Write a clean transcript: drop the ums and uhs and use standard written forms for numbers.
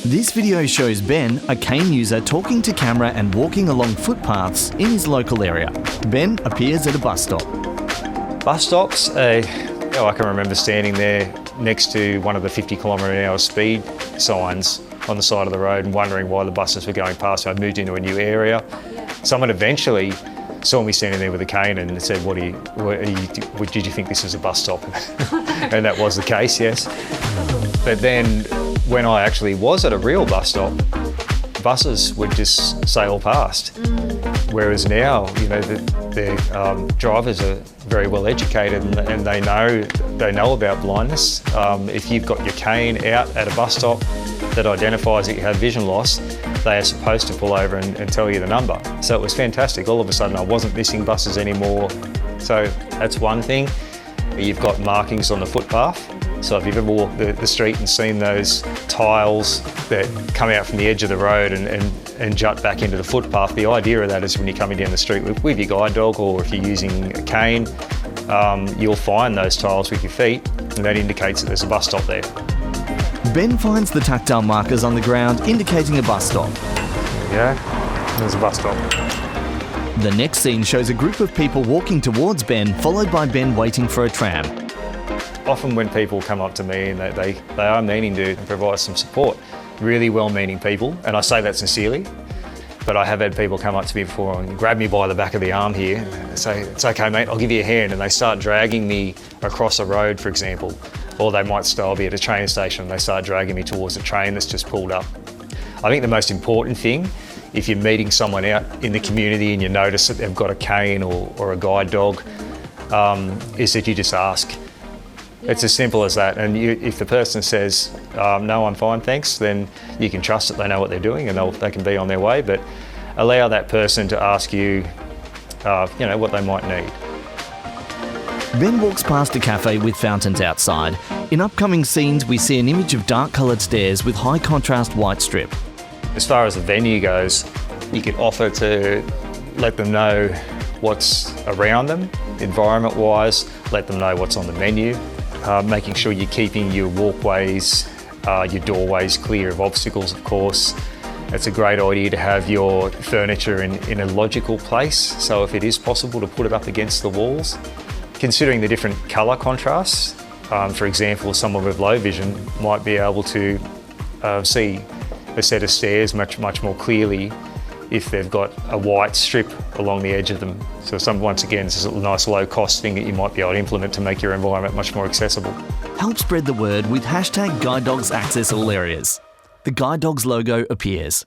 This video shows Ben, a cane user, talking to camera and walking along footpaths in his local area. Ben appears at a bus stop. Bus stops, I can remember standing there next to one of the 50km/h speed signs on the side of the road and wondering why the buses were going past. I moved into a new area. Someone eventually saw me standing there with a cane and said, did you think this was a bus stop? And that was the case, yes. But then when I actually was at a real bus stop, buses would just sail past. Whereas now, the drivers are very well educated and they know about blindness. If you've got your cane out at a bus stop that identifies that you have vision loss, they are supposed to pull over and tell you the number. So it was fantastic. All of a sudden I wasn't missing buses anymore. So that's one thing. You've got markings on the footpath. So if you've ever walked the street and seen those tiles that come out from the edge of the road and jut back into the footpath, the idea of that is when you're coming down the street with your guide dog, or if you're using a cane, you'll find those tiles with your feet, and that indicates that there's a bus stop there. Ben finds the tactile markers on the ground indicating a bus stop. Yeah, there's a bus stop. The next scene shows a group of people walking towards Ben, followed by Ben waiting for a tram. Often when people come up to me and they are meaning to provide some support, really well-meaning people, and I say that sincerely, but I have had people come up to me before and grab me by the back of the arm here and say, "It's okay mate, I'll give you a hand," and they start dragging me across a road, for example, or they might still be at a train station and they start dragging me towards a train that's just pulled up. I think the most important thing, if you're meeting someone out in the community and you notice that they've got a cane or a guide dog, is that you just ask. It's as simple as that, and if the person says, no, I'm fine, thanks, then you can trust that they know what they're doing and they can be on their way, but allow that person to ask you, what they might need. Ben walks past a cafe with fountains outside. In upcoming scenes, we see an image of dark-coloured stairs with high-contrast white strip. As far as the venue goes, you could offer to let them know what's around them, environment-wise, let them know what's on the menu, making sure you're keeping your walkways, your doorways clear of obstacles, of course. It's a great idea to have your furniture in a logical place, so if it is possible to put it up against the walls. Considering the different colour contrasts, for example, someone with low vision might be able to see a set of stairs much more clearly if they've got a white strip along the edge of them. So once again, this is a nice low-cost thing that you might be able to implement to make your environment much more accessible. Help spread the word with #GuideDogsAccessAllAreas. The Guide Dogs logo appears.